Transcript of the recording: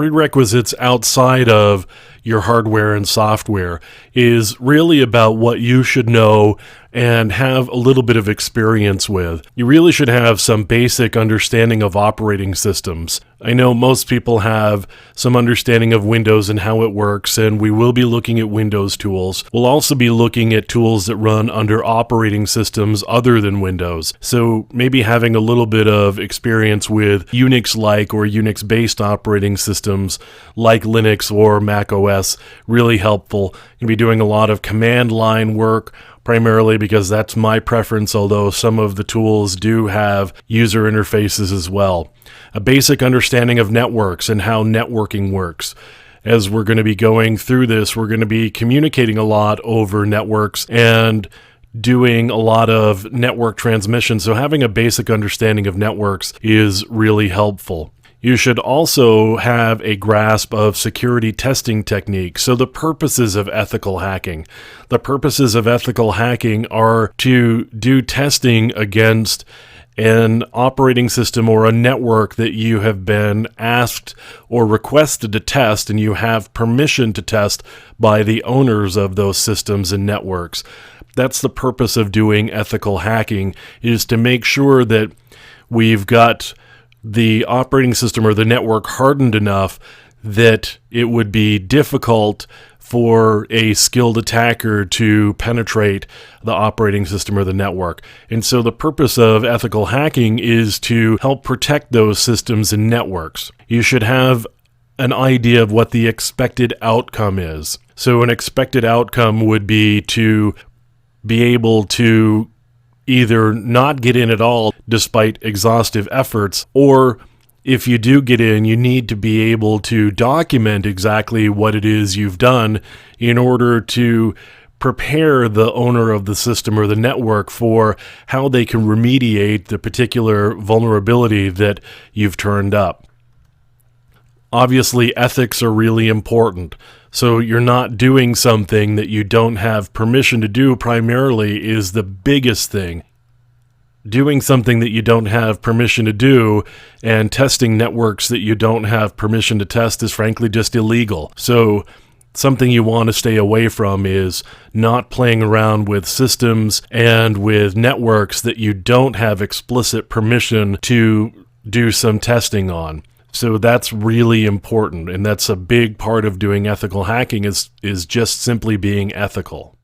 prerequisites outside of your hardware and software is really about what you should know and have a little bit of experience with. You really should have some basic understanding of operating systems. I know most people have some understanding of Windows and how it works, and we will be looking at Windows tools. We'll also be looking at tools that run under operating systems other than Windows. So maybe having a little bit of experience with Unix-like or Unix-based operating systems like Linux or Mac OS, really helpful. You'll be doing a lot of command line work, primarily because that's my preference, although some of the tools do have user interfaces as well. A basic understanding of networks and how networking works. As we're going to be going through this, we're going to be communicating a lot over networks and doing a lot of network transmission, so having a basic understanding of networks is really helpful. You should also have a grasp of security testing techniques. So the purposes of ethical hacking. The purposes of ethical hacking are to do testing against an operating system or a network that you have been asked or requested to test, and you have permission to test by the owners of those systems and networks. That's the purpose of doing ethical hacking, is to make sure that we've got the operating system or the network hardened enough that it would be difficult for a skilled attacker to penetrate the operating system or the network. And so the purpose of ethical hacking is to help protect those systems and networks. You should have an idea of what the expected outcome is. So an expected outcome would be to be able to either not get in at all despite exhaustive efforts, or if you do get in, you need to be able to document exactly what it is you've done in order to prepare the owner of the system or the network for how they can remediate the particular vulnerability that you've turned up. Obviously, ethics are really important. So you're not doing something that you don't have permission to do primarily is the biggest thing. Doing something that you don't have permission to do and testing networks that you don't have permission to test is frankly just illegal. So something you want to stay away from is not playing around with systems and with networks that you don't have explicit permission to do some testing on. So that's really important, and that's a big part of doing ethical hacking is just simply being ethical.